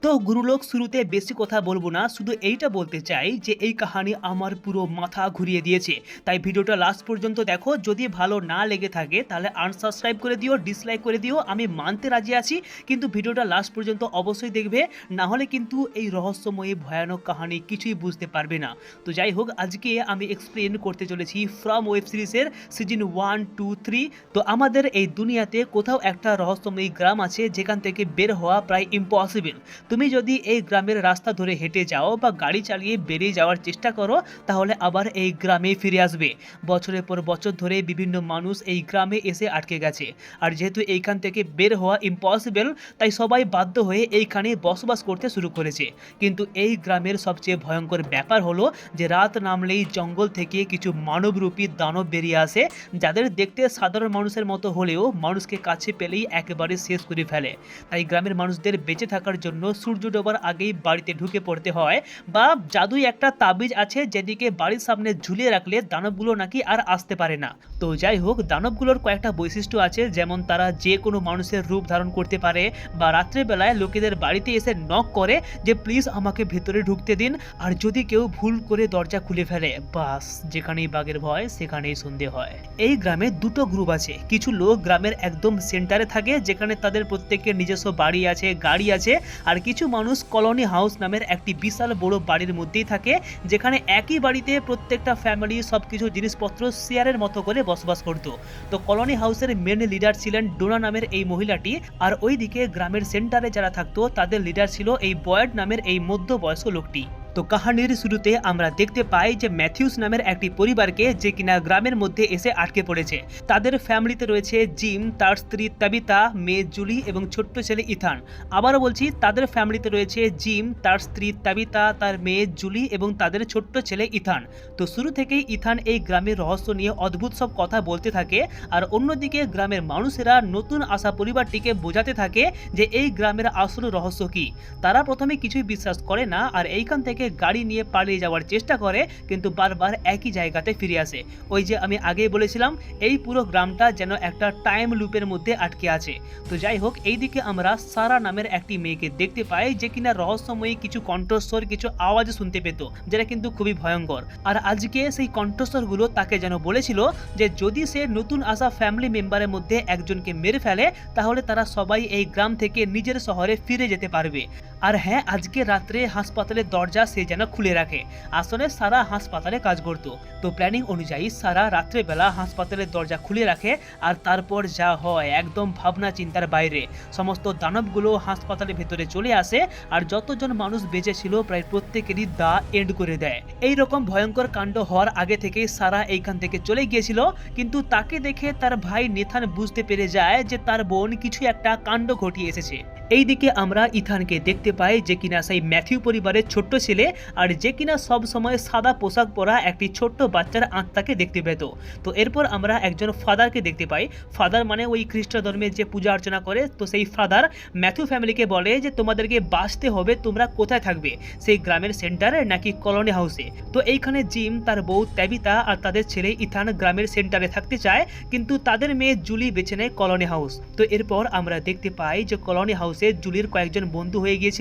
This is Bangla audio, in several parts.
তো গুরুলোক শুরুতে বেশি কথা বলবো না, শুধু এইটা বলতে চাই যে এই কাহিনী আমার পুরো মাথা ঘুরিয়ে দিয়েছে। তাই ভিডিওটা লাস্ট পর্যন্ত দেখো। যদি ভালো না লেগে থাকে তাহলে আনসাবস্ক্রাইব করে দিও, ডিসলাইক করে দিও, আমি মানতে রাজি আছি। কিন্তু ভিডিওটা লাস্ট পর্যন্ত অবশ্যই দেখবে, না হলে কিন্তু এই রহস্যময়ী ভয়ানক কাহিনী কিছুই বুঝতে পারবে না। তো যাই হোক, আজকে আমি এক্সপ্লেন করতে চলেছি ফ্রম ওয়েব সিরিজের সিজন 1, 2, 3। তো আমাদের এই দুনিয়াতে কোথাও একটা রহস্যময়ী গ্রাম আছে যেখান থেকে বের হওয়া প্রায় ইম্পসিবল। তুমি যদি এই গ্রামের রাস্তা ধরে হেঁটে যাও বা গাড়ি চালিয়ে বেরিয়ে যাওয়ার চেষ্টা করো তাহলে আবার এই গ্রামে ফিরে আসবে। বছরের পর বছর ধরে বিভিন্ন মানুষ এই গ্রামে এসে আটকে গেছে, আর যেহেতু এইখান থেকে বের হওয়া ইম্পসিবল তাই সবাই বাধ্য হয়ে এইখানে বসবাস করতে শুরু করেছে। কিন্তু এই গ্রামের সবচেয়ে ভয়ঙ্কর ব্যাপার হলো যে রাত নামলেই জঙ্গল থেকে কিছু মানবরূপী দানব বেরিয়ে আসে, যাদের দেখতে সাধারণ মানুষের মতো হলেও মানুষকে কাছে পেলেই একেবারে শেষ করে ফেলে। তাই গ্রামের মানুষদের বেঁচে থাকার জন্য সূর্য ডোবার আগেই বাড়িতে ঢুকে পড়তে হয়, বা জাদুই একটা তাবিজ আছে যেদিকে বাড়ির সামনে ঝুলিয়ে রাখলে দানবগুলো নাকি আর আসতে পারে না। তো যাই হোক, দানবগুলোর কয়েকটা বৈশিষ্ট্য আছে, যেমন তারা যে কোনো মানুষের রূপ ধারণ করতে পারে, বা রাত্রেবেলায় লোকেদের বাড়িতে এসে নক করে যে প্লিজ আমাকে ভেতরে ঢুকতে দিন। আর যদি কেউ ভুল করে দরজা খুলে ফেলে, বাস যেখানেই বাঘের ভয় সেখানেই সন্ধে হয়। এই গ্রামে দুটো গ্রুপ আছে। কিছু লোক গ্রামের একদম সেন্টারে থাকে, যেখানে তাদের প্রত্যেকের নিজস্ব বাড়ি আছে, গাড়ি আছে। আর কিছু মানুষ কলোনি হাউস নামের একটি বিশাল বড় বাড়ির মধ্যেই থাকে, যেখানে একই বাড়িতে প্রত্যেকটা ফ্যামিলি সবকিছু জিনিসপত্র শেয়ারের মতো করে বসবাস করত। তো কলোনি হাউসের মেন লিডার ছিলেন ডোনা নামের এই মহিলাটি, আর ওইদিকে গ্রামের সেন্টারে যারা থাকতো তাদের লিডার ছিল এই বয়েড নামের এই মধ্যবয়স্ক লোকটি। তো কাহিনীর শুরুতে আমরা দেখতে পাই যে ম্যাথিউস নামের একটি পরিবারকে, যে কিনা গ্রামের মধ্যে এসে আটকে পড়েছে। তাদের ফ্যামিলিতে রয়েছে জিম, তার স্ত্রী তাবিতা, মেয়ে জুলি এবং ছোট্ট ছেলে ইথান। আবারও বলছি, তাদের ফ্যামিলিতে রয়েছে জিম, তার স্ত্রী তাবিতা, তার মেয়ে জুলি এবং তাদের ছোট্ট ছেলে ইথান। তো শুরু থেকেই ইথান এই গ্রামের রহস্য নিয়ে অদ্ভুত সব কথা বলতে থাকে, আর অন্যদিকে গ্রামের মানুষেরা নতুন আসা পরিবারটিকে বোঝাতে থাকে যে এই গ্রামের আসল রহস্য কি। তারা প্রথমে কিছুই বিশ্বাস করে না, আর এইখান থেকে গাড়ি নিয়ে পালিয়ে যাওয়ার চেষ্টা করে, কিন্তু বারবার একই জায়গাতে ফিরে আসে। ওই যে আমি আগেই বলেছিলাম, এই পুরো গ্রামটা যেন একটা টাইম লুপের মধ্যে আটকে আছে। তো যাই হোক, এইদিকে আমরা সারা নামের একটি মেয়েকে দেখতে পাই, যে কিনা রহস্যময়ী কিছু কণ্ঠস্বর, কিছু আওয়াজ শুনতে পেত, যেটা কিন্তু খুবই ভয়ঙ্কর। আর আজকে সেই কণ্ঠস্বরগুলো তাকে যেন বলেছিল যে যদি সে নতুন আসা ফ্যামিলি মেম্বারের মধ্যে একজনকে মেরে ফেলে তাহলে তারা সবাই এই গ্রাম থেকে নিজের শহরে ফিরে যেতে পারবে। আর হ্যাঁ, আজকে রাত্রে হাসপাতালের দরজা সে যেন খুলে রাখে। আসলে সারা হাসপাতালে কাজ করত। তো প্ল্যানিং অনুযায়ী সারা রাত্রেবেলা হাসপাতালের দরজা খুলে রাখে, আর তারপর যা হয় একদম ভাবনা চিন্তার বাইরে। সমস্ত দানবগুলো হাসপাতালের ভেতরে চলে আসে, আর যতজন মানুষ বেঁচে ছিল প্রায় প্রত্যেকেরই দা এন্ড করে দেয়। এই রকম ভয়ঙ্কর কাণ্ড হওয়ার আগে থেকেই সারা এইখান থেকে চলে গিয়েছিল, কিন্তু তাকে দেখে তার ভাই নেথান বুঝতে পেরে যায় যে তার বোন কিছু একটা কাণ্ড ঘটিয়ে এসেছে। এইদিকে আমরা ইথানকে দেখতে পাই, যে কিনা সেই ম্যাথিউ পরিবারের ছোট্ট ছেলে, আর যে কিনা সব সময় সাদা পোশাক পরা একটি ছোট্ট বাচ্চার আত্মাকে দেখতে পেত। তো এরপর আমরা একজন ফাদারকে দেখতে পাই। ফাদার মানে ওই খ্রিস্ট ধর্মের যে পূজা অর্চনা করে। তো সেই ফাদার ম্যাথিউ ফ্যামিলিকে বলে যে তোমাদেরকে বাঁচতে হবে, তোমরা কোথায় থাকবে, সেই গ্রামের সেন্টারে নাকি কলোনি হাউসে। তো এইখানে জিম, তার বউ তাবিতা আর তাদের ছেলে ইথান গ্রামের সেন্টারে থাকতে চায়, কিন্তু তাদের মেয়ে জুলি বেছে নেয় কলোনি হাউস। তো এরপর আমরা দেখতে পাই যে কলোনি হাউসে জুলির কয়েকজন বন্ধু হয়ে গিয়েছিল।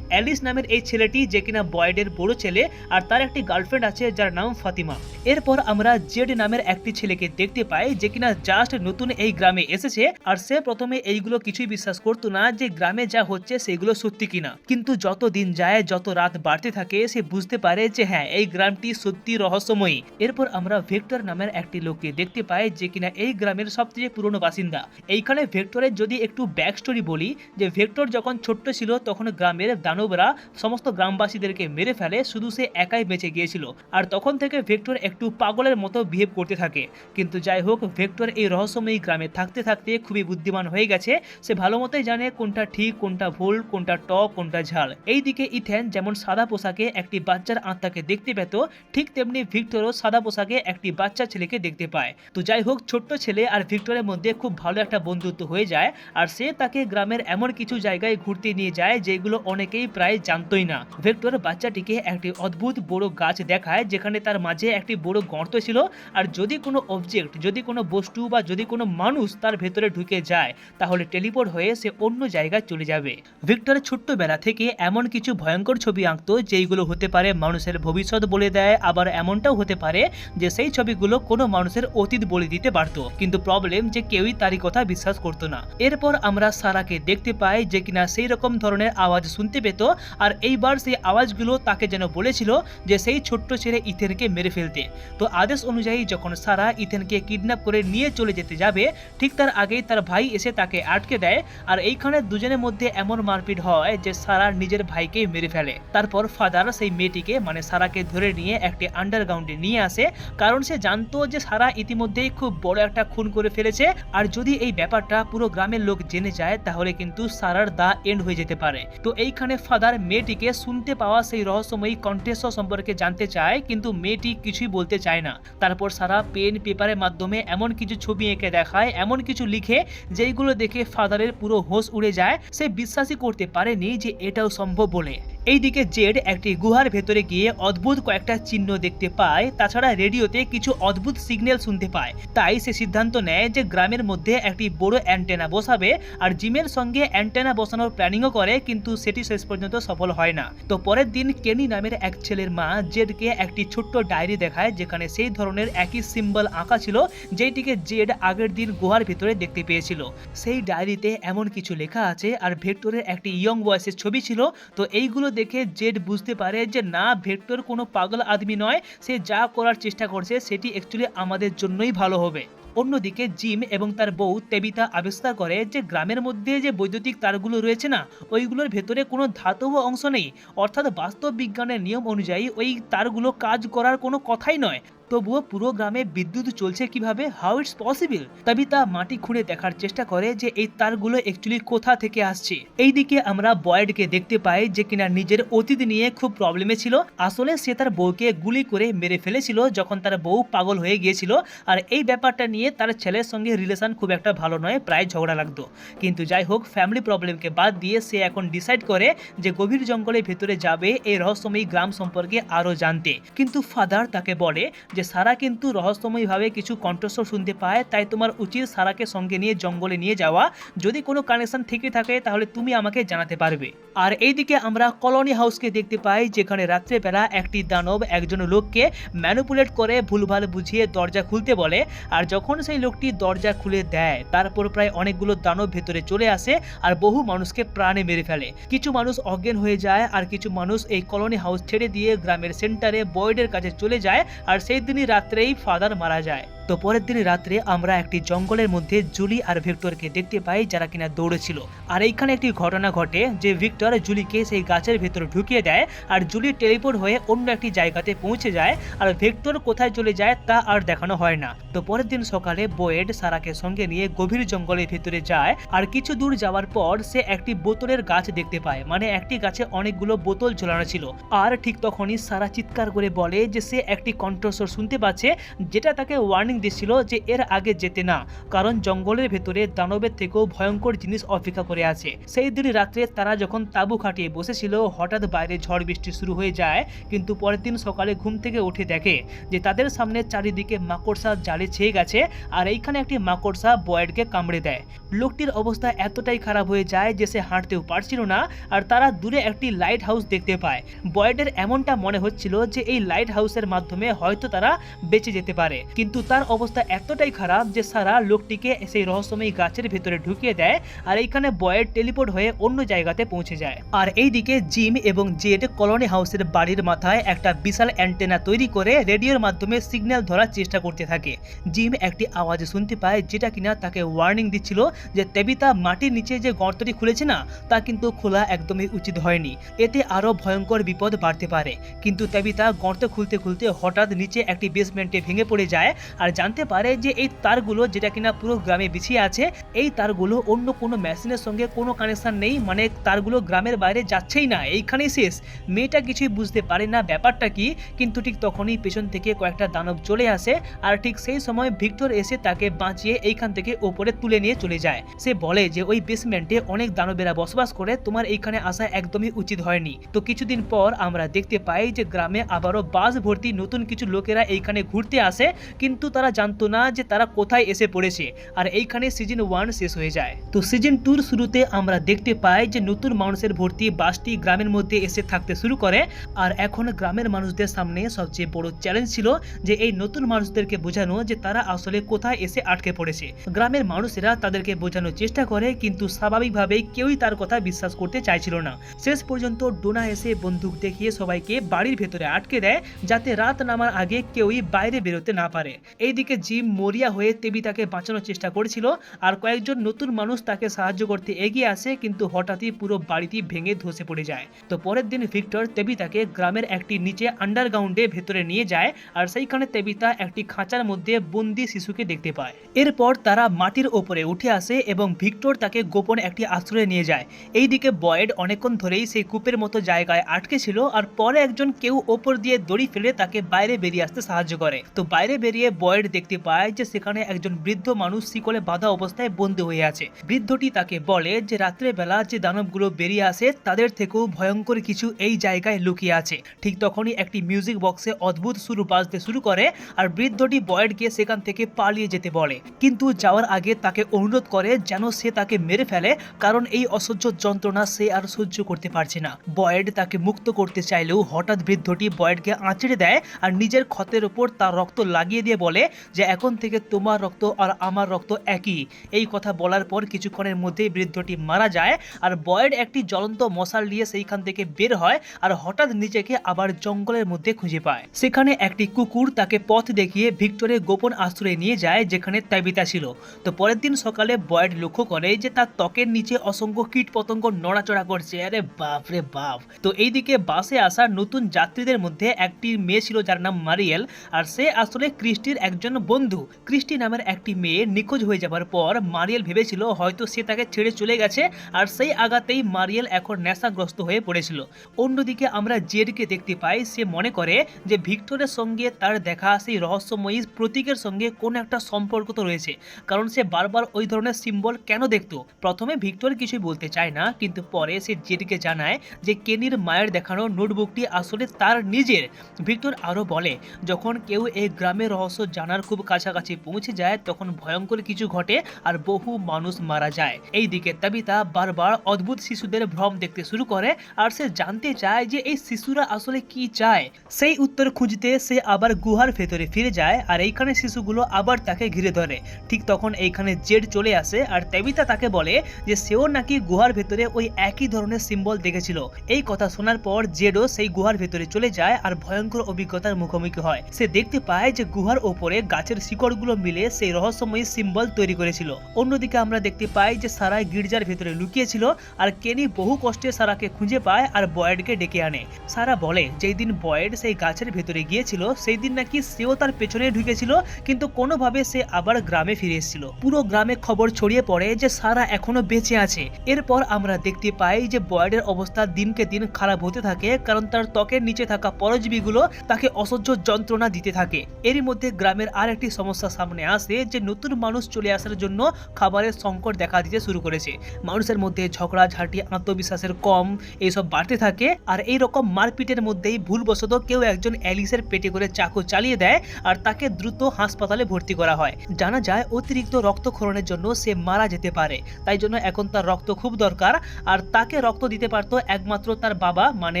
অ্যালিস নামের এই ছেলেটি, যে কিনা বয়েডের বড় ছেলে, আর তার একটি গার্লফ্রেন্ড আছে যার নাম ফাতিমা। এরপর আমরা জেড নামের একটি ছেলেকে দেখতে পাই, যে কিনা জাস্ট নতুন এই গ্রামে এসেছে, আর সে প্রথমে এইগুলো কিছুই বিশ্বাস করতো না যে গ্রামে যা হচ্ছে সেগুলো সত্যি কিনা। কিন্তু যত দিন যায়, যত রাত বাড়তে থাকে, সে বুঝতে পারে যে হ্যাঁ, এই গ্রামটি সত্যি রহস্যময়ী। এরপর আমরা ভেক্টর নামের একটি লোককে দেখতে পাই, যে কিনা এই গ্রামের সবথেকে পুরনো বাসিন্দা। এইখানে ভেক্টরের যদি একটু ব্যাক স্টোরি বলি, যে ভেক্টর যখন ছোট্ট ছিল তখন গ্রামের দানবরা সমস্ত গ্রামবাসীদেরকে মেরে ফেলে, শুধু সে একাই বেঁচে গিয়েছিল। আর তখন থেকে ভেক্টর একটু পাগলের মতো বিহেভ করতে থাকে। কিন্তু যাই হোক, ভেক্টর এই রহস্যময়ী গ্রামে থাকতে থাকতে খুবই বুদ্ধিমান হয়ে গেছে। সে ভালো মতোই জানে কোনটা ঠিক, কোনটা ভুল, কোনটা টক, কোনটা ঝাল। এইদিকে ইথেন যেমন সাদা পোশাকে একটি বাচ্চার আত্মাকে দেখতে পেত, ঠিক তেমনি ভিক্টরও সাদা পোশাকে একটি বাচ্চা ছেলেকে দেখতে পায়। তো যাই হোক, ছোট্ট ছেলে আর ভিক্টরের মধ্যে খুব ভালো একটা বন্ধুত্ব হয়ে যায়, আর সে তাকে গ্রামের এমন কিছু জায়গায় ঘুরতে নিয়ে যায় যেগুলো অনেকেই প্রায় জানতোই না। ভেক্টর বাচ্চা বাচ্চাটিকে একটি অদ্ভুত বড় গাছ দেখায়, যেখানে তার মাঝে একটি বড় গর্ত ছিল, আর যদি কোনো অবজেক্ট, যদি কোনো বস্তু বা যদি কোনো মানুষ তার ভেতরে ঢুকে যায় তাহলে টেলিপোর্ট হয়ে সে অন্য জায়গায় চলে যাবে। ভিক্টর ছোট্টবেলা থেকে এমন কিছু ভয়ঙ্কর ছবি আঁকতো যেইগুলো হতে পারে মানুষের ভবিষ্যৎ বলে দেয়, আবার এমনটাও হতে পারে যে সেই ছবিগুলো কোনো মানুষের অতীত বলে দিতে পারত, কিন্তু প্রবলেম যে কেউই তারই কথা বিশ্বাস করতো না। এরপর আমরা সারাকে দেখতে পাই যে কিনা সেই রকম ধরনের আওয়াজ শুনতে পেত, আর এইবার সেই আওয়াজগুলো তাকে যেন বলেছিল যে সেই ছোট্ট ছেলে ইথেনকে মেরে ফেলতে। তো আদেশ অনুযায়ী যখন সারা ইথেনকে কিডন্যাপ করে নিয়ে চলে যেতে যাবে, ঠিক তার আগেই তার ভাই এসে তাকে আটকে দেয়, আর এইখানে দুজনের মধ্যে এমন মারপিট হয় যে সারা নিজের ভাইকে মেরে ফেলে। তারপর ফাদার সেই মেয়েটিকে মানে সারাকে ধরে নিয়ে একটি আন্ডারগ্রাউন্ডে নিয়ে আসে, কারণ সে জানতো যে সারা ইতিমধ্যেই খুব বড় একটা খুন করে ফেলেছে, আর যদি এই ব্যাপারটা পুরো গ্রামের লোক জেনে যায় তাহলে কিন্তু সারার দা এন্ড হয়ে যেতে পারে। তো এইখানে ফাদার মেয়েটিকে শুনতে পাওয়া সেই রহস্যময়ী কণ্ঠস্বর সম্পর্কে জানতে চায়, কিন্তু মেয়েটি কিছুই বলতে চায় না। তারপর সারা পেন পেপারের মাধ্যমে এমন কিছু ছবি এঁকে দেখায়, এমন কিছু লিখে যেইগুলো দেখে ফাদারের পুরো হোশ উড়ে যায়। সে বিশ্বাসই করতে পারেনি যে এটাও সম্ভব বলে। এইদিকে জেড একটি গুহার ভেতরে গিয়ে অদ্ভুত কয়েকটা চিহ্ন দেখতে পায়, তাছাড়া রেডিওতে কিছু অদ্ভুত সিগন্যাল শুনতে পায়। তাই সে সিদ্ধান্ত নেয় যে গ্রামের মধ্যে একটি বড় অ্যান্টেনা বসাবে, আর জিমের সঙ্গে অ্যান্টেনা বসানোর প্ল্যানিংও করে, কিন্তু সেটি শেষ পর্যন্ত সফল হয় না। তো পরের দিন কেনি নামের এক ছেলের মা জেডকে একটি ছোট্ট ডায়েরি দেখায়, যেখানে সেই ধরনের একই সিম্বল আঁকা ছিল যেটিকে জেড আগের দিন গুহার ভিতরে দেখতে পেয়েছিল। সেই ডায়েরিতে এমন কিছু লেখা আছে, আর ভেক্টরের একটি ইয়ং বয়সের ছবি ছিল। তো এইগুলো দেখে জেড বুঝতে পারে যে না, ভেক্টর কোনো পাগল আদমি নয়, সে যা করার চেষ্টা করছে সেটি অ্যাকচুয়ালি আমাদের জন্যই ভালো হবে। অন্যদিকে জিম এবং তার বউ তেবিতা আবিষ্কার করে যে গ্রামের মধ্যে যে বৈদ্যুতিক তারগুলো রয়েছে না, ওইগুলোর ভেতরে কোনো ধাতব অংশ নেই, অর্থাৎ বাস্তব বিজ্ঞানের নিয়ম অনুযায়ী ওই তারগুলো কাজ করার কোনো কথাই নয়। তবুও পুরো গ্রামে বিদ্যুৎ চলছে কিভাবে? How it's possible? তাবিতা মাটি খুঁড়ে দেখার চেষ্টা করে যে এই তারগুলো অ্যাকচুয়ালি কোথা থেকে আসছে। এইদিকে আমরা বয়েডকে দেখতে পাই যে কিনা নিজের অতীত নিয়ে খুব প্রবলেমে ছিল। আসলে সে তার বউকে গুলি করে মেরে ফেলেছিল যখন তার বউ পাগল হয়ে গিয়েছিল, আর এই ব্যাপারটা নিয়ে তার ছেলের সঙ্গে রিলেশন খুব একটা ভালো নয়, প্রায় ঝগড়া লাগতো। কিন্তু যাই হোক, ফ্যামিলি প্রবলেমকে বাদ দিয়ে সে এখন ডিসাইড করে যে গভীর জঙ্গলের ভেতরে যাবে এই রহস্যময়ী গ্রাম সম্পর্কে আরো জানতে। কিন্তু ফাদার তাকে বলে যে সারা কিন্তু রহস্যময়ভাবে কিছু কণ্ঠস্বর শুনতে পায়, তাই তোমার উচিত সারাকে সঙ্গে নিয়ে জঙ্গলে নিয়ে যাওয়া। যদি কোনো কানেকশন থেকে থাকে তাহলে তুমি আমাকে জানাতে পারবে। আর এইদিকে আমরা কলোনি হাউসকে দেখতে পাই, যেখানে রাত্রেবেলা একটি দানব একজন লোককে ম্যানিপুলেট করে ভুলভাল বুঝিয়ে দরজা খুলতে বলে, আর যখন সেই লোকটি দরজা খুলে দেয় তারপর প্রায় অনেকগুলো দানব ভেতরে চলে আসে আর বহু মানুষকে প্রাণে মেরে ফেলে। কিছু মানুষ অজ্ঞান হয়ে যায়, আর কিছু মানুষ এই কলোনি হাউস ছেড়ে দিয়ে গ্রামের সেন্টারে বয়েডের কাছে চলে যায়, আর সেই দিনই রাত্রেই ফাদার মারা যায়। তো পরের দিন রাত্রে আমরা একটি জঙ্গলের মধ্যে জুলি আর ভিক্টরকে দেখতে পাই, যারা কিনা দৌড়েছিল। আর এইখানে একটি ঘটনা ঘটে যে ভিক্টর জুলিকে সেই গাছের ভেতরে ঢুকিয়ে দেয়, আর জুলি টেলিপোর্ট হয়ে অন্য একটি জায়গাতে পৌঁছে যায়, আর ভিক্টর কোথায় চলে যায় তা আর দেখানো হয় না। তো পরের দিন সকালে বয়েড সারাকে সঙ্গে নিয়ে গভীর জঙ্গলের ভেতরে যায়, আর কিছু দূর যাওয়ার পর সে একটি বোতলের গাছ দেখতে পায়, মানে একটি গাছে অনেকগুলো বোতল ঝোলানো ছিল। আর ঠিক তখনই সারা চিৎকার করে বলে যে সে একটি কণ্ঠস্বর শুনতে পাচ্ছে, যেটা তাকে ওয়ার্নিং দিচ্ছিল যে এর আগে যেতে না, কারণ জঙ্গলের ভেতরে দানবের থেকেও ভয়ঙ্কর জিনিস অপেক্ষা করে আছে। সেই দিন রাত্রে তারা যখন তাঁবু খাটিয়ে বসেছিল, হঠাৎ বাইরে ঝড় বৃষ্টি শুরু হয়ে যায়। কিন্তু পরের দিন সকালে ঘুম থেকে উঠে দেখে যে তাদের সামনে চারিদিকে মাকড়সা জালে ছেয়ে গেছে, আর এইখানে একটি মাকড়সা বয়েডকে কামড়ে দেয়। লোকটির অবস্থা এতটাই খারাপ হয়ে যায় যে সে হাঁটতেও পারছিল না। আর তারা দূরে একটি লাইট হাউস দেখতে পায়। বয়েডের এমনটা মনে হচ্ছিল যে এই লাইট হাউসের মাধ্যমে হয়তো তারা বেঁচে যেতে পারে, কিন্তু তার অবস্থা এতটাই খারাপ যে সারা লোকটিকে সেই রহস্যময়ী গাছের ভেতরে ঢুকিয়ে দেয়, আর এইখানে বয়েড টেলিপোর্ট হয়ে অন্য জায়গাতে পৌঁছে যায়। আর এইদিকে জিম এবং জেড কলোনি হাউসের বাড়ির মাথায় একটা বিশাল অ্যান্টেনা তৈরি করে রেডিওর মাধ্যমে সিগন্যাল ধরার চেষ্টা করতে থাকে। জিম একটি আওয়াজ শুনতে পায়, যেটা কিনা তাকে ওয়ার্নিং দিচ্ছিল যে তেবিতা মাটির নিচে যে গর্তটি খুলেছে না, তা কিন্তু খোলা একদমই উচিত হয়নি, এতে আরো ভয়ঙ্কর বিপদ বাড়তে পারে। কিন্তু তেবিতা গর্ত খুলতে খুলতে হঠাৎ নিচে একটি বেসমেন্টে ভেঙে পড়ে যায়, আর আর জানতে পারে যে এই তারগুলো যেটা কিনা পুরো গ্রামে বিছিয়ে আছে, এই তারগুলো অন্য কোনো মেশিনের সঙ্গে কোনো কানেকশন নেই, মানে তারগুলো গ্রামের বাইরে যাচ্ছেই না, এইখানেই শেষ। মেয়েটা কিছুই বুঝতে পারে না ব্যাপারটা কি, কিন্তু ঠিক তখনই পেছন থেকে কয়েকটা দানব চলে আসে আর ঠিক সেই সময় ভিক্টর এসে তাকে বাঁচিয়ে এইখান থেকে ওপরে তুলে নিয়ে চলে যায়। সে বলে যে ওই বেসমেন্টে অনেক দানবেরা বসবাস করে, তোমার এইখানে আসা একদমই উচিত হয়নি। তো কিছুদিন পর আমরা দেখতে পাই যে গ্রামে আবারও বাস ভর্তি নতুন কিছু লোকেরা এইখানে ঘুরতে আসে, কিন্তু তারা জানতো না যে তারা কোথায় এসে পড়েছে। আর এইখানে সিজন 1 শেষ হয়ে যায়। তো সিজন 2 শুরুতে আমরা দেখতে পাই যে নতুন মানুষের ভর্তি বাসটি গ্রামের মধ্যে এসে থাকতে শুরু করে। আর এখন গ্রামের মানুষদের সামনে সবচেয়ে বড় চ্যালেঞ্জ ছিল যে এই নতুন মানুষদেরকে বোঝানো যে তারা আসলে কোথায় এসে আটকে পড়েছে। গ্রামের মানুষেরা তাদেরকে বোঝানোর চেষ্টা করে, কিন্তু স্বাভাবিকভাবেই কেউই তার কথা বিশ্বাস করতে চাইছিল না। শেষ পর্যন্ত ডোনা এসে বন্দুক দেখিয়ে সবাইকে বাড়ির ভেতরে আটকে দেয়, যাতে রাত নামার আগে কেউই বাইরে বেরোতে না পারে। এইদিকে জিম মরিয়া হয়ে তেবিতাকে বাঁচানোর চেষ্টা করেছিল, আর কয়েকজন নতুন মানুষ তাকে সাহায্য করতে এগিয়ে আসে, কিন্তু হঠাৎই পুরো বাড়িটি ভেঙে ধসে পড়ে যায়। তো পরের দিন ভিক্টর তেবিতাকে গ্রামের একটি নিচে আন্ডারগ্রাউন্ডে ভেতরে নিয়ে যায়, আর সেইখানে তেবিতা একটি খাঁচার মধ্যে বন্দি শিশুকে দেখতে পায়। এরপর তারা মাটির ওপরে উঠে আসে এবং ভিক্টর তাকে গোপন একটি আশ্রয়ে নিয়ে যায়। এইদিকে বয়েড অনেকক্ষণ ধরেই সেই কূপের মতো জায়গায় আটকে ছিল, আর পরে একজন কেউ ওপর দিয়ে দড়ি ফেলে তাকে বাইরে বেরিয়ে আসতে সাহায্য করে। তো বাইরে বেরিয়ে বয়েড দেখতে পায় যে সেখানে একজন বৃদ্ধ মানুষ শিকলে বাঁধা অবস্থায় বন্দী হয়ে আছে। বৃদ্ধটি তাকে বলে যে রাত্রে বেলা যে দানবগুলো বেরিয়ে আসে তাদের থেকেও ভয়ঙ্কর কিছু এই জায়গায় লুকিয়ে আছে। ঠিক তখনই একটি মিউজিক বক্সে অদ্ভুত সুর বাজতে শুরু করে, আর বৃদ্ধটি বয়েডকে সেখান থেকে পালিয়ে যেতে বলে, কিন্তু যাওয়ার আগে তাকে অনুরোধ করে যেন সে তাকে মেরে ফেলে, কারণ এই অসহ্য যন্ত্রণা সে আর সহ্য করতে পারছে না। বয়েড তাকে মুক্ত করতে চাইলেও হঠাৎ বৃদ্ধটি বয়েডকে আঁচড়ে দেয় আর নিজের ক্ষতের উপর তার রক্ত লাগিয়ে দিয়ে বলে যে এখন থেকে তোমার রক্ত আর আমার রক্ত একই। এই কথা বলার পর কিছুক্ষণের মধ্যেই বৃদ্ধটি মারা যায়, আর বয়েড একটি জ্বলন্ত মশাল নিয়ে সেইখান থেকে বের হয়, আর হঠাৎ নিজেকে আবার জঙ্গলের মধ্যে খুঁজে পায়। সেখানে একটি কুকুর তাকে পথ দেখিয়ে ভিক্টরের গোপন আশ্রয়ে নিয়ে যায়, যেখানে তেবিতা ছিল। তো পরের দিন সকালে বয়েড লক্ষ্য করে যে তার ত্বকের নিচে অসংখ্য কীট পতঙ্গ নড়াচড়া করছে। আরে বাপ রে বাপ! তো এইদিকে বাসে আসা নতুন যাত্রীদের মধ্যে একটি মেয়ে ছিল যার নাম মারিয়েল, আর সে আসলে ক্রিস্টির একজন বন্ধু। ক্রিস্টি নামের একটি মেয়ে নিখোঁজ হয়ে যাবার পর মারিয়েল ভেবেছিল হয়তো সে তাকে ছেড়ে চলে গেছে, আর সেই আঘাতেই মারিয়েল এখন নেশাগ্রস্ত হয়ে পড়েছিল। অন্যদিকে আমরা জেডকে দেখতে পাই, সে মনে করে যে ভিক্টরের সঙ্গে তার দেখা সেই রহস্যময়ী প্রতীকের সঙ্গে কোনো একটা সম্পর্ক তো রয়েছে, কারণ সে বারবার ওই ধরনের সিম্বল কেন দেখতো। প্রথমে ভিক্টর কিছুই বলতে চায় না, কিন্তু পরে সে জেডকে জানায় যে কেনির মায়ের দেখানো নোটবুকটি আসলে তার নিজের। ভিক্টর আরও বলে যখন কেউ এই গ্রামের রহস্য জানার খুব কাছাকাছি পৌঁছে যায় তখন ভয়ঙ্কর কিছু ঘটে আর বহু মানুষ মারা যায়। এইদিকে তাবিতা বারবার অদ্ভুত শিশুদের ভ্রম দেখতে শুরু করে, আর সে জানতে চায় যে এই শিশুরা আসলে কি চায়। সেই উত্তর খুঁজতে সে আবার গুহার ভেতরে ফিরে যায়, আর এইখানে শিশুগুলো আবার তাকে ঘিরে ধরে। ঠিক তখন এইখানে জেড চলে আসে, আর তাবিতা তাকে বলে যে সেও নাকি গুহার ভেতরে ওই একই ধরনের সিম্বল দেখেছিল। এই কথা শোনার পর জেডও সেই গুহার ভেতরে চলে যায় আর ভয়ঙ্কর অভিজ্ঞতার মুখোমুখি হয়। সে দেখতে পায় যে গুহার ওপরে গাছের শিকড়গুলো মিলে সেই রহস্যময়ী সিম্বল তৈরি করেছিল। অন্যদিকে আমরা দেখতে পাই যে সারা গির্জার ভেতরে লুকিয়েছিল, আর কেনি বহু কষ্টে সারাকে খুঁজে পায় আর বয়েডকে ডেকে আনে। সারা বলে যেই দিন বয়েড সেই গাছের ভেতরে গিয়েছিল সেই দিন নাকি সেও তার পেছনে ঢুকেছিল, কিন্তু কোনোভাবে সে আবার গ্রামে ফিরে এসেছিল। পুরো গ্রামে খবর ছড়িয়ে পড়ে যে সারা এখনো বেঁচে আছে। এরপর আমরা দেখতে পাই যে বয়েডের অবস্থা দিনকে দিন খারাপ হতে থাকে, কারণ তার ত্বকের নিচে থাকা পরজীবীগুলো তাকে অসহ্য যন্ত্রণা দিতে থাকে। এরই মধ্যে গ্রামের আর একটি সমস্যা সামনে আসে যে নতুন মানুষ চলে আসার জন্য খাবারের সংকট দেখা দিতে শুরু করেছে। মানুষের মধ্যে ঝগড়াঝাঁটি, আত্মবিশ্বাসের কম এইসব বাড়তে থাকে, আর এই রকম মারপিটের মধ্যেই ভুলবশত কেউ একজন অ্যালিসের পেটে করে চাকু চালিয়ে দেয়, আর তাকে দ্রুত হাসপাতালে ভর্তি করা হয়। জানা যায় অতিরিক্ত রক্তক্ষরণের জন্য সে মারা যেতে পারে, তাই জন্য এখন তার রক্ত খুব দরকার। আর তাকে রক্ত দিতে পারতো একমাত্র তার বাবা, মানে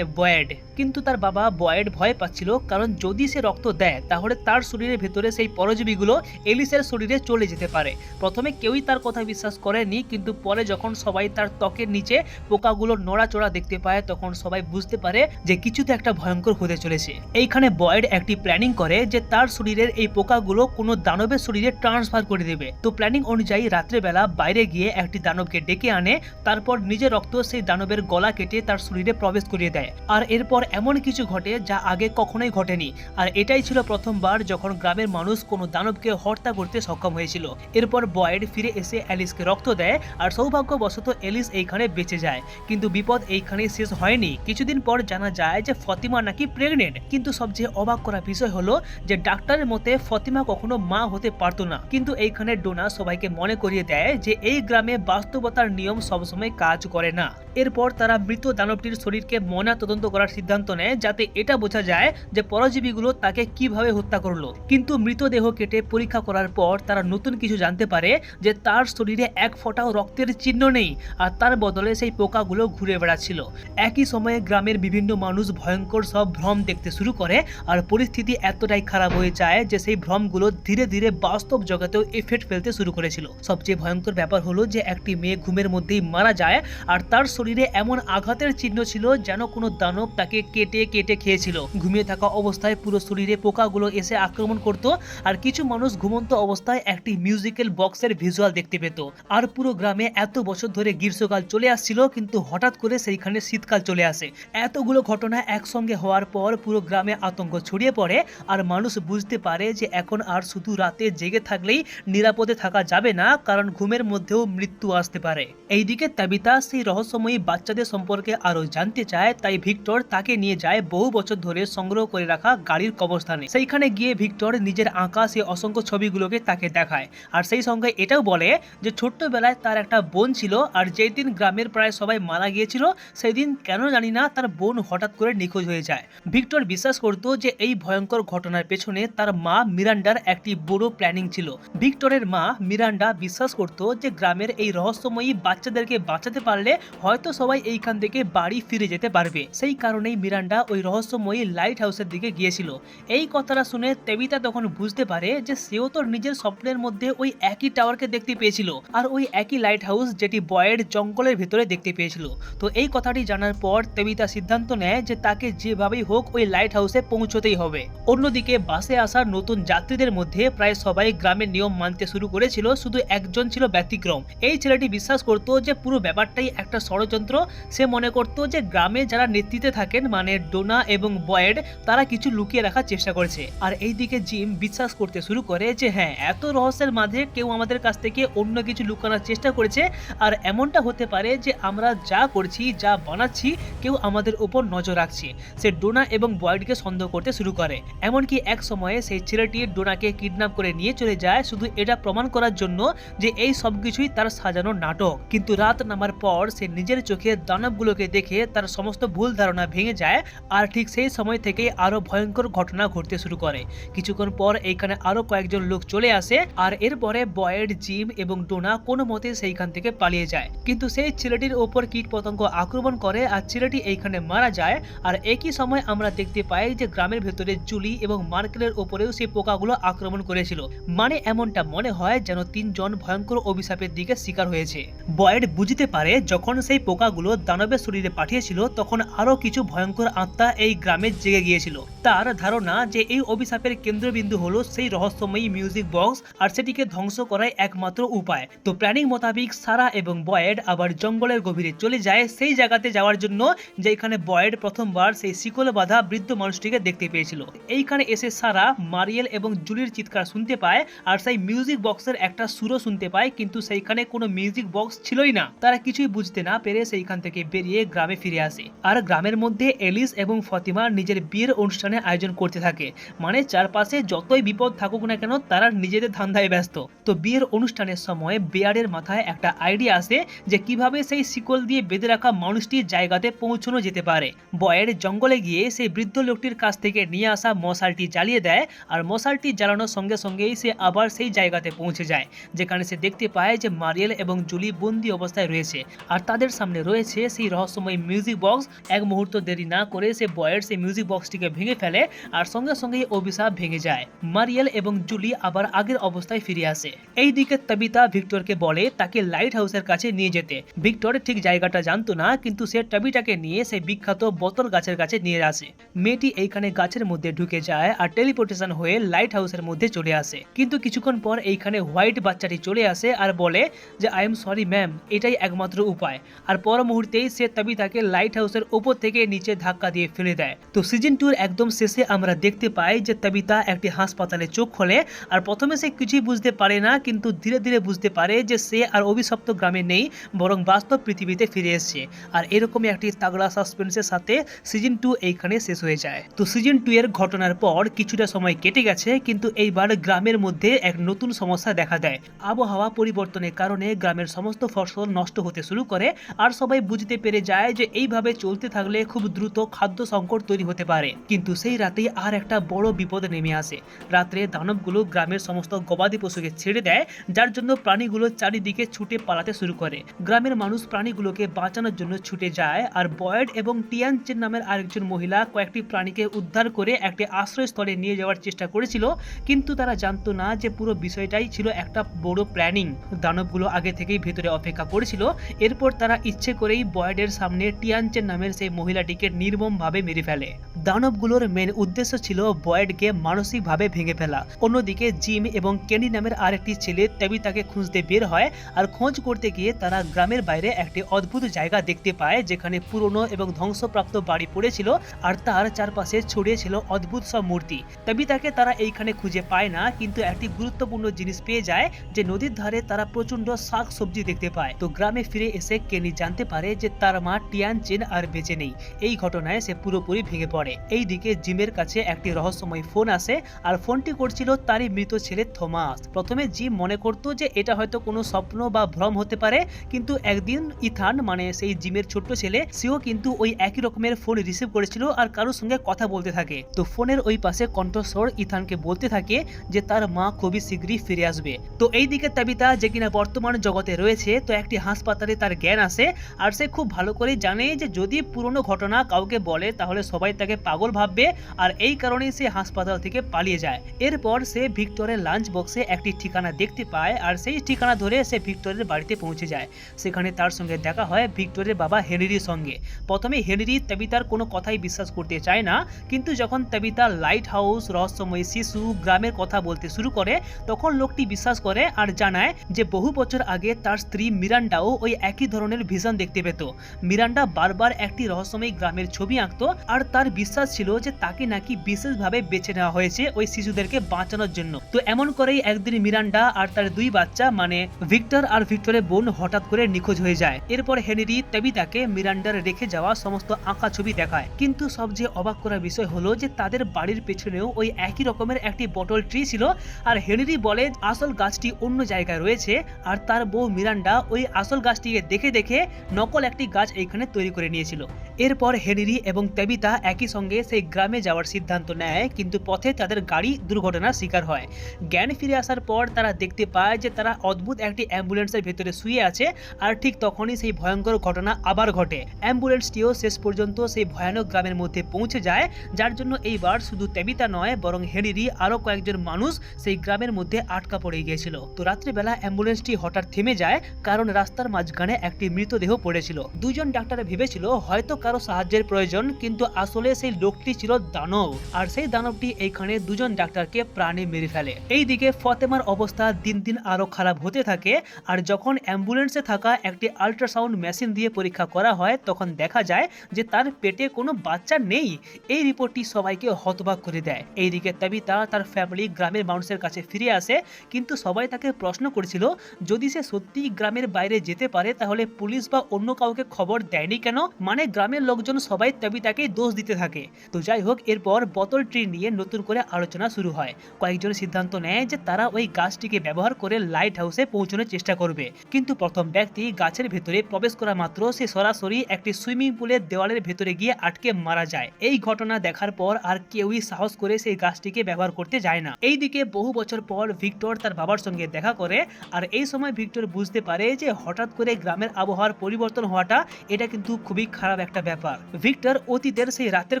বয়েড। কিন্তু তার বাবা বয়েড ভয় পাচ্ছিল, কারণ যদি সে রক্ত দেয় তাহলে তার শরীরের ভেতরে সেই পরজীবীগুলো এলিসের শরীরে চলে যেতে পারে। প্রথমে কেউই তার কথা বিশ্বাস করেনি, কিন্তু পরে যখন সবাই তার ত্বকের নিচে পোকাগুলো নড়াচড়া দেখতে পায় তখন সবাই বুঝতে পারে যে কিছুতে একটা ভয়ঙ্কর হতে চলেছে। এইখানে বয়েড একটি প্ল্যানিং করে যে তার শরীরের এই পোকাগুলো কোনো দানবের শরীরে ট্রান্সফার করে দেবে। তো প্ল্যানিং অনুযায়ী রাত্রেবেলা বাইরে গিয়ে একটি দানবকে ডেকে আনে, তারপর নিজের রক্ত সেই দানবের গলা কেটে তার শরীরে প্রবেশ করিয়ে দেয়। আর এরপর এমন কিছু ঘটে যা আগে কখনোই ঘটেনি, আর এটাই ছিল প্রথমবার যখন গ্রামের মানুষ কোনো দানবকে হত্যা করতে সক্ষম হয়েছিল। এরপর বয়েড ফিরে এসে অ্যালিসকে রক্ত দেয় আর সৌভাগ্যবশত এলিস এইখানে বেঁচে যায়। কিন্তু বিপদ এইখানেই শেষ হয়নি। কিছুদিন পর জানা যায় যে ফতিমা নাকি প্রেগনেন্ট। কিন্তু সবচেয়ে অবাক করা বিষয় হলো যে ডাক্তারের মতে ফতিমা কখনো মা হতে পারতো না। কিন্তু এইখানে ডোনা সবাইকে মনে করিয়ে দেয় যে এই গ্রামে বাস্তবতার নিয়ম সবসময় কাজ করে না। এরপর তারা মৃত দানবটির শরীরকে ময়না তদন্ত করার সিদ্ধান্ত নেয়, যাতে এটা বোঝা যায় যে পরজীবীগুলো তাকে কিভাবে হত্যা করলো। কিন্তু মৃতদেহ কেটে পরীক্ষা করার পর তারা নতুন কিছু জানতে পারে যে তার শরীরে এক ফোঁটাও রক্তের চিহ্ন নেই, আর তার বদলে সেই পোকাগুলো ঘুরে বেড়াচ্ছিল। একই সময়ে গ্রামের বিভিন্ন মানুষ ভয়ঙ্কর সব ভ্রম দেখতে শুরু করে, আর পরিস্থিতি এতটাই খারাপ হয়ে যায় যে সেই ভ্রমগুলো ধীরে ধীরে বাস্তব জগতেও এফেক্ট ফেলতে শুরু করেছিল। সবচেয়ে ভয়ঙ্কর ব্যাপার হলো যে একটি মেয়ে ঘুমের মধ্যেই মারা যায়, আর তার শরীরে এমন আঘাতের চিহ্ন ছিল যেন কোনো দানব তাকে কেটে কেটে খেয়েছিল। ঘুমিয়ে থাকা অবস্থায় পুরো শরীরে পোকাগুলো এসে আক্রমণ করত, আর কিছু মানুষ ঘুমন্ত অবস্থায় একটি মিউজিক্যাল বক্সের ভিজুয়াল দেখতে পেত। আর পুরো গ্রামে এত বছর ধরে গ্রীষ্মকাল চলে আসছিল, কিন্তু হঠাৎ করে সেইখানে শীতকাল চলে আসে। এতগুলো ঘটনা একসঙ্গে হওয়ার পর পুরো গ্রামে আতঙ্ক ছড়িয়ে পড়ে, আর মানুষ বুঝতে পারে যে এখন আর শুধু রাতে জেগে থাকলেই নিরাপদে থাকা যাবে না, কারণ ঘুমের মধ্যেও মৃত্যু আসতে পারে। এইদিকে তাবিতা সেই রহস্যময়ী বাচ্চাদের সম্পর্কে আরো জানতে চায়, তাই ভিক্টর তাকে নিয়ে যায় বহু বছর ধরে সংগ্রহ করে রাখা গাড়ির কবরস্থানে। সেইখানে গিয়ে ভিক্টর নিজের আঁকা সেই অসংখ্য ছবিগুলোকে তাকে দেখায়, আর সেই সঙ্গে এটাও বলে যে ছোট্টবেলায় তার একটা বোন ছিল, আর যেই দিন গ্রামের প্রায় সবাই মারা গিয়েছিল সেই দিন কেন জানি না তার বোন হঠাৎ করে নিখোঁজ হয়ে যায়। ভিক্টর বিশ্বাস করত যে এই ভয়ঙ্কর ঘটনার পেছনে তার মা মিরান্ডার একটি বড় প্ল্যানিং ছিল। ভিক্টরের মা মিরান্ডা বিশ্বাস করত যে গ্রামের এই রহস্যময়ী বাচ্চাদেরকে বাঁচাতে পারলে হয়তো সবাই এইখান থেকে বাড়ি ফিরে যেতে পারবে। সেই কারণেই মিরান্ডা ওই রহস্যময়ী লাইট হাউসের দিকে গিয়েছিল। এই কথাটা শুনে তেবিতা তখন বুঝতে পারে যে সেও তো নিজের স্বপ্নের মধ্যে ওই একই টাওয়ারকে দেখতে পেয়েছিল, আর ওই একই লাইট হাউস যেটি বয়েড জঙ্গলের ভেতরে দেখতে পেয়েছিল। তো এই কথাটি জানার পর তেবিতা সিদ্ধান্ত নেয় যে তাকে যেভাবেই হোক ওই লাইট হাউসে পৌঁছতেই হবে। অন্যদিকে বাসে আসা নতুন যাত্রীদের মধ্যে প্রায় সবাই গ্রামের নিয়ম মানতে শুরু করেছিল, শুধু একজন ছিল ব্যতিক্রম। এই ছেলেটি বিশ্বাস করত যে পুরো ব্যাপারটাই একটা ষড়যন্ত্র। সে মনে করত যে গ্রামে যারা নেতৃত্বে থাকেন মানে ডোনা এবং বয়েড, তারা কিছু লুকিয়ে রাখার চেষ্টা করছে। আর এইদিকে জিম বিশ্বাস করতে শুরু করে যে হ্যাঁ, এত রহস্যের মাঝে কেউ আমাদের কাছ থেকে অন্য কিছু লুকানোর চেষ্টা করেছে, আর এমনটা হতে পারে যে আমরা যা করছি যা বানাচ্ছি কেউ আমাদের উপর নজর রাখছে। সে ডোনা এবং বয়েডকে সন্দেহ করতে শুরু করে। এমনকি এক সময়ে সেই ছেলেটি ডোনাকে কিডন্যাপ করে নিয়ে চলে যায় শুধু এটা প্রমাণ করার জন্য যে এই সবকিছুই তার সাজানো নাটক। কিন্তু রাত নামার পর সে নিজের চোখে দানবগুলোকে দেখে তার সমস্ত ভুল ধারণা ভেঙে যায়, আর ঠিক সেই সময় থেকেই আরো ভয়ঙ্কর ঘটনা ঘটতে শুরু করে। কিছুক্ষণ পর এইখানে আরো কয়েকজন লোক চলে আসে, আর এরপরে বয়েড, জিম এবং ডোনা কোনো মতে সেইখান থেকে পালিয়ে যায়। কিন্তু সেই ছেলেটির ওপর কীটপতঙ্গ আক্রমণ করে, আর ছেলেটি এইখানে মারা যায়। আর একই সময় আমরা দেখতে পাই যে গ্রামের ভেতরে জুলি এবং মার্কেলের ওপরেও সেই পোকাগুলো আক্রমণ করেছিল। মানে এমনটা মনে হয় যেন তিনজন ভয়ঙ্কর অভিশাপের দিকে শিকার হয়েছে। বয়েড বুঝতে পারে যখন সেই পোকাগুলো দানবের শরীরে পাঠিয়েছিল তখন আরো কিছু ভয়ঙ্কর আত্মা এই গ্রামে জেগে গিয়েছিল। তার ধারণা যে এই অভিশাপের কেন্দ্রবিন্দু হলো সেই রহস্যময়ী মিউজিক বক্স, আর সেটিকে ধ্বংস করাই একমাত্র উপায়। তো প্ল্যানিং মোতাবেক সারা এবং বয়েড আবার জঙ্গলের গভীরে চলে যায় সেই জায়গাতে যাওয়ার জন্য যেখানে বয়েড প্রথমবার সেই শিকলে বাঁধা বৃদ্ধ মানুষটিকে দেখতে পেয়েছিল। এইখানে এসে সারা মারিয়েল এবং জুলির চিৎকার শুনতে পায়, আর সেই মিউজিক বক্সের একটা সুরও শুনতে পায়, কিন্তু সেইখানে কোনো মিউজিক বক্স ছিলই না। তারা কিছুই বুঝতে না পেরে সেইখান থেকে বেরিয়ে গ্রামে ফিরে আসে। আর গ্রামের মধ্যে এলিস এবং ফতিমা নিজের বিয়ের অনুষ্ঠানে আয়োজন করতে থাকে। মানে চারপাশে যতই বিপদ থাকুক না কেন তারা নিজেদের ধান্দায় ব্যস্ত। তো বিয়ের অনুষ্ঠানের সময় বেয়ারের মাথায় একটা আইডিয়া আসে যে কিভাবে সেই শিকল দিয়ে বেঁধে রাখা মানুষটির জায়গাতে পৌঁছানো যেতে পারে। বয়েড জঙ্গলে গিয়ে সেই বৃদ্ধ লোকটির কাছ থেকে নিয়ে আসা মশালটি জ্বালিয়ে দেয়, আর মশালটি জ্বালানোর সঙ্গে সঙ্গেই সে আবার সেই জায়গাতে পৌঁছে যায় যেখানে সে দেখতে পায় যে মারিয়েল এবং জুলি বন্দি অবস্থায় রয়েছে, আর তাদের সামনে রয়েছে সেই রহস্যময় মিউজিক বক্স। এক মুহূর্ত দেরি না করে সে বয়েড সেই মিউজিক বক্সটিকে ভেঙে ফেলে, আর সঙ্গে সঙ্গেই অভিশাপ ভেঙে যায়। মারিয়েল এবং জুলি আবার আগের অবস্থায় ফিরে আসে। এইদিকে তাবিতা ভিক্টরকে বলে তাকে লাইট হাউসের কাছে নিয়ে যেতে। ভিক্টর ঠিক জায়গাটা জানতো না, কিন্তু সে তাবিতাকে নিয়ে সেই বিখ্যাত বোতল গাছের কাছে নিয়ে আসে। মেয়েটি এইখানে গাছের মধ্যে ঢুকে যায় আর টেলিপোর্টেশন হয়ে লাইট হাউসের মধ্যে চলে আসে। কিন্তু কিছুক্ষণ পর এইখানে হোয়াইট বাচ্চাটি চলে আসে আর বলে যে আই এম সরি ম্যাম, এটাই একমাত্র উপায়। আর আর পর মুহূর্তেই সে তাবিতাকে লাইট হাউসের উপর থেকে নিচে ধাক্কা দিয়ে ফেলে দেয়। তো সিজন 2 এর একদম শেষে আমরা দেখতে পাই যে তাবিতা একটি হাসপাতালে চোখ খোলে আর প্রথমে সে কিছুই বুঝতে পারে না, কিন্তু ধীরে ধীরে বুঝতে পারে যে সে আর অভিশপ্ত গ্রামে নেই, বরং বাস্তব পৃথিবীতে ফিরে এসেছে। আর এরকমই একটি তাগড়া সাসপেন্সের সাথে সিজন 2 এইখানে শেষ হয়ে যায়। তো সিজন 2 এর ঘটনার পর কিছুটা সময় কেটে গেছে, কিন্তু এইবার গ্রামের মধ্যে এক নতুন সমস্যা দেখা দেয়। আবহাওয়া পরিবর্তনের কারণে গ্রামের সমস্ত ফসল নষ্ট হতে শুরু করে আর সবাই বুঝতে পেরে যায় যে এইভাবে চলতে থাকলে খুব দ্রুত খাদ্য সংকট তৈরি হতে পারে। কিন্তু সেই রাতেই আর একটা বড় বিপদ নেমে আসে। রাত্রে দানবগুলো গ্রামের সমস্ত গবাদি পশুকে ছেড়ে দেয়, যার জন্য প্রাণীগুলো চারিদিকে ছুটে পালাতে শুরু করে। গ্রামের মানুষ প্রাণীগুলোকে বাঁচানোর জন্য ছুটে যায়, আর বয়েড এবং টিয়ানচেন নামের আরেকজন মহিলা কয়েকটি প্রাণীকে উদ্ধার করে একটি আশ্রয়স্থলে নিয়ে যাওয়ার চেষ্টা করেছিল, কিন্তু তারা জানতো না যে পুরো বিষয়টাই ছিল একটা বড় প্ল্যানিং। দানবগুলো আগে থেকেই ভেতরে অপেক্ষা করেছিল। এরপর তারা ইচ্ছে করেই বয়েডের সামনে টিয়ানচেন নামের সেই মহিলাটিকে নির্মমভাবে মেরে ফেলে। দানবগুলোর মেন উদ্দেশ্য ছিল বয়েডকে মানসিকভাবে ভেঙে ফেলা। অন্যদিকে জিম এবং কেনি নামের আরেকটি ছেলে তাবিতাকে খুঁজতে বের হয়, আর খোঁজ করতে গিয়ে তারা গ্রামের বাইরে একটি অদ্ভুত জায়গা দেখতে পায়, যেখানে পুরনো এবং ধ্বংসপ্রাপ্ত বাড়ি পড়েছিল আর তার চারপাশে ছড়িয়ে ছিল অদ্ভুত সব মূর্তি। তাবিতাকে তারা এইখানে খুঁজে পায় না, কিন্তু একটি গুরুত্বপূর্ণ জিনিস পেয়ে যায় যে নদীর ধারে তারা প্রচন্ড শাক সবজি দেখতে পায়। তো গ্রামে ফিরে এসে কেনি জানতে পারে যে তার মা টিয়ানচেন আর বেঁচে নেই। এই ঘটনায় সে পুরোপুরি ভেঙে পড়ে। এইদিকে জিমের কাছে একটি রহস্যময় ফোন আসে, আর ফোনটি করছিল তারই মৃত ছেলে থমাস। প্রথমে জিম মনে করতো যে এটা হয়তো কোনো স্বপ্ন বা ভ্রম হতে পারে, কিন্তু একদিন ইথান মানে সেই জিমের ছোট্ট ছেলে, সেও কিন্তু ওই একই রকমের ফোন রিসিভ করেছিল আর কারোর সঙ্গে কথা বলতে থাকে। তো ফোনের ওই পাশে কণ্ঠস্বর ইথানকে বলতে থাকে যে তার মা খুবই শীঘ্রই ফিরে আসবে। তো এইদিকে তাবিতা, যে কিনা বর্তমান জগতে রয়েছে, তো একটি হাসপাতালে তার জ্ঞান আসে, আর সে খুব ভালো করে জানে যে যদি পুরনো ঘটনা কাউকে বলে তাহলে সবাই তাকে পাগল ভাববে, আর এই কারণেই সে হাসপাতাল থেকে পালিয়ে যায়। এরপর সে ভিক্টরের লাঞ্চ বক্সে একটি ঠিকানা দেখতে পায়, আর সেই ঠিকানা ধরে সে ভিক্টরের বাড়িতে পৌঁছে যায়। সেখানে তার সঙ্গে দেখা হয় ভিক্টরের বাবা হেনরির সঙ্গে। প্রথমে হেনরি তাবিতার কোনো কথাই বিশ্বাস করতে চায় না, কিন্তু যখন তাবিতা লাইট হাউস, রহস্যময় শিশু, গ্রামের কথা বলতে শুরু করে, তখন লোকটি বিশ্বাস করে আর জানায় যে বহু বছর আগে তার স্ত্রী মিরান্ডাও ওই একই ধরনের ভিশন দেখতে পেত। মিরান্ডা বারবার একটি রহস্যময় গ্রামের ছবি আঁকতো, আর তার বিশ্বাস ছিল যে তাকে নাকি বিশেষভাবে বেছে নেওয়া হয়েছে ওই শিশুদেরকে বাঁচানোর জন্য। তো এমন করেই একদিন মিরান্ডা আর তার দুই বাচ্চা মানে ভিক্টর আর ভিক্টরের বোন হঠাৎ করে নিখোঁজ হয়ে যায়। এরপর হেনরি তাবিতাকে মিরান্ডার রেখে যাওয়া সমস্ত আঁকা ছবি দেখায়, কিন্তু সবচেয়ে অবাক করার বিষয় হলো যে তাদের বাড়ির পেছনেও ওই একই রকমের একটি বটল ট্রি ছিল, আর হেনরি বলে আসল গাছটি অন্য জায়গায় রয়েছে, আর তার বউ মিরান্ডা ওই আসল গাছটিকে দেখে দেখে নকল একটি গাছ এইখানে তৈরি করে নিয়েছিল। এরপর হেনরি এবং তাবিতা একই সঙ্গে সেই গ্রামে যাওয়ার সিদ্ধান্ত নেয়, কিন্তু পথে তাদের গাড়ি দুর্ঘটনার শিকার হয়। জ্ঞান ফিরে আসার পর তারা দেখতে পায় যে তারা অদ্ভুত একটি অ্যাম্বুলেন্সের ভেতরে শুয়ে আছে, আর ঠিক তখনই সেই ভয়ঙ্কর ঘটনা আবার ঘটে। অ্যাম্বুলেন্সটিও শেষ পর্যন্ত সেই ভয়ানক গ্রামের মধ্যে পৌঁছে যায়, যার জন্য এইবার শুধু তাবিতা নয় বরং হেনরি আরো কয়েকজন মানুষ সেই গ্রামের মধ্যে আটকা পড়ে গিয়েছিল। তো রাত্রিবেলা অ্যাম্বুলেন্সটি হঠাৎ থেমে যায়, কারণ রাস্তার মাঝখানে একটি মৃতদেহ পড়েছিল। দুজন ডাক্তার ভেবেছিল হয়তো কারো সাহায্যের প্রয়োজন, কিন্তু আসলে সেই লোকটি ছিল দানব, আর সেই দানবটি এইখানে দুজন ডাক্তারকে প্রাণে মেরে ফেলে। এইদিকে ফতেমার অবস্থা দিন দিন আরো খারাপ হতে থাকে, আর যখন অ্যাম্বুলেন্সে থাকা একটি আল্ট্রাসাউন্ড মেশিন দিয়ে পরীক্ষা করা হয়, তখন দেখা যায় যে তার পেটে কোনো বাচ্চা নেই। এই রিপোর্টটি সবাইকে হতবাক করে দেয়। এইদিকে তাবিতা তার ফ্যামিলি গ্রামের মানুষের কাছে ফিরে আসে, কিন্তু সবাই তাকে প্রশ্ন করেছিল যদি সে সত্যি গ্রামের বাইরে যেতে পারে তাহলে পুলিশ বা অন্য কাউকে খবর দেয়নি কেন। মানে গ্রামের লোকজন সবাই তাবিতাকে দোষ দিতে থাকে। তো যাই হোক, এরপর বোতল ট্রি নিয়ে নতুন করে আলোচনা শুরু হয়। কয়েকজন সিদ্ধান্ত নেয় যে তারা ওই গাছটিকে ব্যবহার করে লাইট হাউসে পৌঁছানোর চেষ্টা করবে, কিন্তু প্রথম ব্যক্তি গাছের ভেতরে প্রবেশ করা মাত্র সে সরাসরি একটি সুইমিং পুলের দেওয়ালের ভেতরে গিয়ে আটকে মারা যায়। এই ঘটনা দেখার পর আর কেউই সাহস করে সেই গাছটিকে ব্যবহার করতে যায় না। এইদিকে বহু বছর পর ভিক্টর তার বাবার সঙ্গে দেখা করে, আর এই সময় ভিক্টর বুঝতে পারে যে হঠাৎ করে গ্রামের আবহাওয়ার পরিবর্তন হওয়াটা এটা কিন্তু খুবই খারাপ একটা ব্যাপার। ভিক্টর অতীতের সেই রাতের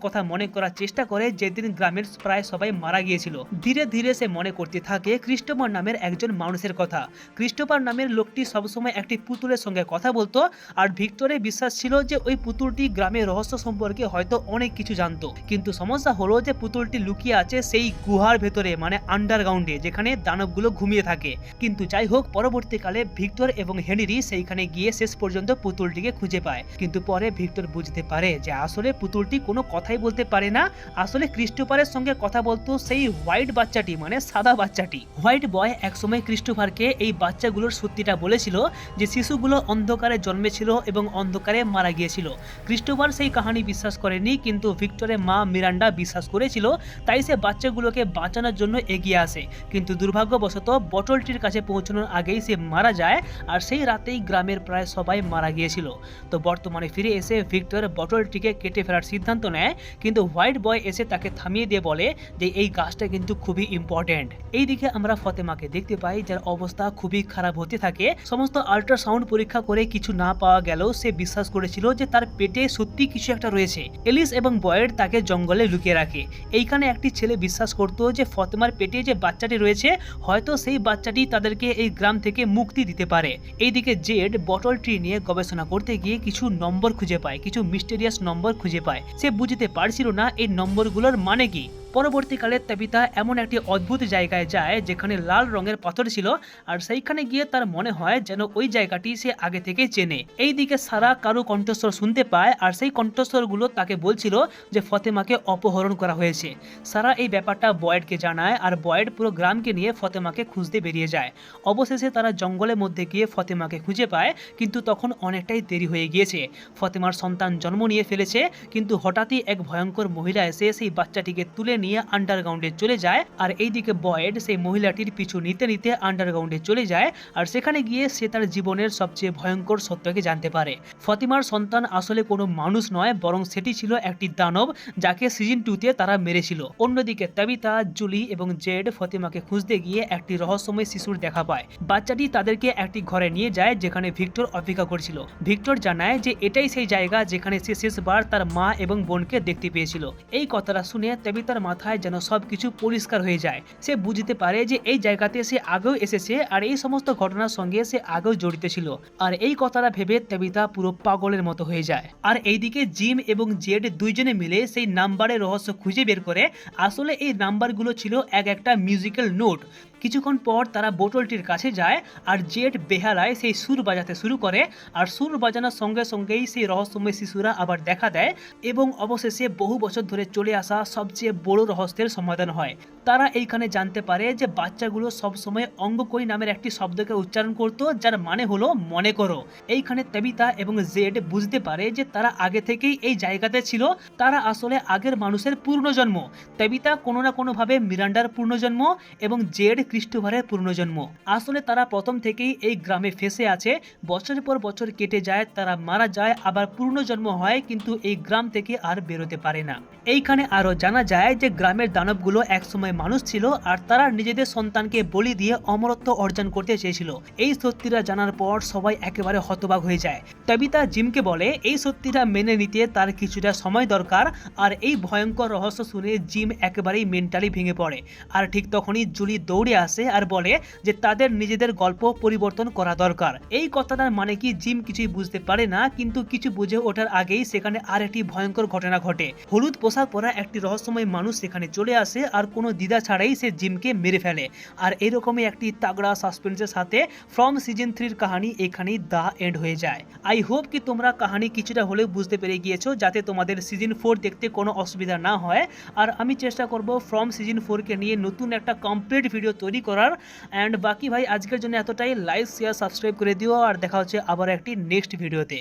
কথা মনে করার চেষ্টা করে যেদিন গ্রামের প্রায় সবাই মারা গিয়েছিল। ধীরে ধীরে সে মনে করতে থাকে ক্রিস্টোফার নামের একজন মানুষের কথা। ক্রিস্টোফার নামের লোকটি সবসময় একটি পুতুলের সঙ্গে কথা বলতো, আর ভিক্টরের বিশ্বাস ছিল যে ওই পুতুলটি গ্রামের রহস্য সম্পর্কে হয়তো অনেক কিছু জানতো। কিন্তু সমস্যা হলো যে পুতুলটি লুকিয়ে আছে সেই গুহার ভেতরে মানে আন্ডারগ্রাউন্ডে, যেখানে দানবগুলো ঘুমিয়ে থাকে। কিন্তু যাই হোক, পরবর্তীকালে ভিক্টর এবং হেনরি সেইখানে গিয়ে শেষ পর্যন্ত পর্যন্ত পুতুলটিকে খুঁজে পায়, কিন্তু পরে ভিক্টর বুঝতে পারে যে আসলে পুতুলটি কোনো কথাই বলতে পারে না। আসলে ক্রিস্টোফারের সঙ্গে কথা বলতো সেই হোয়াইট বাচ্চাটি, মানে সাদা বাচ্চাটি। হোয়াইট বয় একসময় ক্রিস্টোফারকে এই বাচ্চাগুলোর সত্যিটা বলেছিল যে শিশুগুলো অন্ধকারে জন্মেছিল এবং অন্ধকারে মারা গিয়েছিল। ক্রিস্টোফার সেই কাহিনী বিশ্বাস করেনি, কিন্তু ভিক্টরের মা মিরান্ডা বিশ্বাস করেছিল, তাই সে বাচ্চাগুলোকে বাঁচানোর জন্য এগিয়ে আসে। কিন্তু দুর্ভাগ্যবশত বটলটির কাছে পৌঁছানোর আগেই সে মারা যায়, আর সেই রাতেই গ্রামের প্রায় সবাই মারা গিয়েছিল। তো বর্তমানে ফিরে এসে ভিক্টর বটলটিকে কেটে ফেলার সিদ্ধান্ত নেয়, কিন্তু হোয়াইট বয় এসে তাকে থামিয়ে দিয়ে বলে যে এই গাছটা কিন্তু খুবই ইম্পর্টেন্ট। এইদিকে আমরা ফতেমাকে দেখতে পাই, যার অবস্থা খুবই খারাপ হতে থাকে। সমস্ত আল্ট্রাসাউন্ড পরীক্ষা করে কিছু না পাওয়া গেলেও সে বিশ্বাস করেছিল যে তার পেটে সত্যি কিছু একটা রয়েছে। এলিস এবং বয়েড তাকে জঙ্গলে লুকিয়ে রাখে। এইখানে একটি ছেলে বিশ্বাস করতো যে ফতেমার পেটে যে বাচ্চাটি রয়েছে, হয়তো সেই বাচ্চাটি তাদেরকে এই গ্রাম থেকে মুক্তি দিতে পারে। এইদিকে জেড বটলটি নিয়ে গবেষণা করতে গিয়ে কিছু নম্বর খুঁজে পায়, কিছু মিস্টেরিয়াস নম্বর খুঁজে পায়। সে বুঝতে পারছিল না এই নম্বরগুলোর মানে কি। পরবর্তীকালে তাবিতা এমন একটি অদ্ভুত জায়গায় যায় যেখানে লাল রঙের পাথর ছিল, আর সেইখানে গিয়ে তার মনে হয় যেন ওই জায়গাটি সে আগে থেকে চেনে। এইদিকে সারা কারো কণ্ঠস্বর শুনতে পায়, আর সেই কণ্ঠস্বরগুলো তাকে বলছিল যে ফতেমাকে অপহরণ করা হয়েছে। সারা এই ব্যাপারটা বয়েডকে জানায়, আর বয়েড পুরো গ্রামকে নিয়ে ফতেমাকে খুঁজতে বেরিয়ে যায়। অবশেষে তারা জঙ্গলের মধ্যে গিয়ে ফতেমাকে খুঁজে পায়, কিন্তু তখন অনেকটাই দেরি হয়ে গিয়েছে। ফতেমার সন্তান জন্ম নিয়ে ফেলেছে, কিন্তু হঠাৎই এক ভয়ঙ্কর মহিলা এসে সেই বাচ্চাটিকে তুলে নিয়ে আন্ডারগ্রাউন্ডে চলে যায়। আর এইদিকে বয়েড সেই মহিলাটির পিছু নিতে নিতে আন্ডারগ্রাউন্ডে চলে যায়, আর সেখানে গিয়ে সে তার জীবনের সবচেয়ে ভয়ঙ্কর সত্যকে জানতে পারে। ফতিমার সন্তান আসলে কোনো মানুষ নয়, বরং সেটি ছিল একটি দানব, যাকে সিজন 2-তে তারা মেরেছিল। অন্যদিকে তাবিতা, জুলি এবং জেড ফতিমাকে খুঁজতে গিয়ে একটি রহস্যময় শিশুর দেখা পায়। বাচ্চাটি তাদেরকে একটি ঘরে নিয়ে যায় যেখানে ভিক্টর অপেক্ষা করছিল। ভিক্টর জানায় যে এটাই সেই জায়গা যেখানে সে শেষবার তার মা এবং বোনকে দেখতে পেয়েছিল। এই কথাটা শুনে তাবিতার মাথায় যেন সবকিছু পরিষ্কার হয়ে যায়। সে বুঝতে পারে যে এই জায়গাতে সে আগেও এসেছে, আর এই সমস্ত ঘটনার সঙ্গে সে আগেও জড়িত ছিল। আর এই কথাটা ভেবে তাবিতা পুরো পাগলের মতো হয়ে যায়। আর এইদিকে জিম এবং জেড দুইজনে মিলে সেই নাম্বারের রহস্য খুঁজে বের করে। আসলে এই নাম্বারগুলো ছিল এক একটা মিউজিক্যাল নোট। কিছুক্ষণ পর তারা বোতলটির কাছে যায়, আর জেড বেহালায় সেই সুর বাজাতে শুরু করে, আর সুর বাজানোর সঙ্গে সঙ্গেই সেই রহস্যময় শিশুরা আবার দেখা দেয়, এবং অবশেষে বহু বছর ধরে চলে আসা সবচেয়ে বড় রহস্যের সমাধান হয়। তারা এইখানে জানতে পারে যে বাচ্চাগুলো সবসময় অঙ্গকই নামের একটি শব্দকে উচ্চারণ করতো, যার মানে হলো মনে করো। এইখানে তাবিতা এবং জেড বুঝতে পারে যে তারা আগে থেকেই এই জায়গাতে ছিল, তারা আসলে আগের মানুষের পূর্ণজন্ম। তাবিতা কোনো না কোনোভাবে মিরান্ডার পূর্ণজন্ম, এবং জেড ক্রিস্টোফারের পূর্ণজন্ম। আসলে তারা প্রথম থেকেই এই গ্রামে ফেসে আছে। বছরের পর বছর কেটে যায়, তারা মারা যায়, আবার পূর্ণজন্ম হয়, কিন্তু এই গ্রাম থেকে আর বেরোতে পারে না। এইখানে আরো জানা যায় যে গ্রামের দানবগুলো একসময় মানুষ ছিল, আর তারা নিজেদের সন্তানকে বলি দিয়ে অমরত্ব অর্জন করতে চেয়েছিল। এই সত্যিটা জানার পর সবাই একেবারে হতবাক হয়ে যায়। তাবিতা জিমকে বলে এই সত্যিটা মেনে নিতে তার কিছুটা সময় দরকার, আর এই ভয়ঙ্কর রহস্য শুনে জিম একেবারেই মেন্টালি ভেঙে পড়ে। আর ঠিক তখনই জুলি দৌড়ে আসে আর বলে যে তাদের নিজেদের গল্প পরিবর্তন করা দরকার। এই কথাটার মানে কি জিম কিছুই বুঝতে পারে না, কিন্তু কিছু বুঝে ওঠার আগেই সেখানে আর একটি ভয়ঙ্কর ঘটনা ঘটে। হলুদ পোশাক পরা একটি রহস্যময় মানুষ সেখানে চলে আসে, আর কোনো দ্বিধা ছাড়াই সে জিমকে মেরে ফেলে। আর এরকমই একটি তাগড়া সাসপেন্সের সাথে ফ্রম সিজন 3 কাহিনী এখানেই দা এন্ড হয়ে যায়। আই হোপ কি তোমরা কাহিনী কিছুটা হলেও বুঝতে পেরে গিয়েছো, যাতে তোমাদের সিজন 4 দেখতে কোনো অসুবিধা না হয়। আর আমি চেষ্টা করব ফ্রম সিজন 4 কে নিয়ে নতুন একটা কমপ্লিট ভিডিও তৈরি করার। অ্যান্ড বাকি ভাই আজকের জন্য এতটাই। লাইক, শেয়ার, সাবস্ক্রাইব করে দিও, আর দেখা হচ্ছে আবার একটি নেক্সট ভিডিওতে।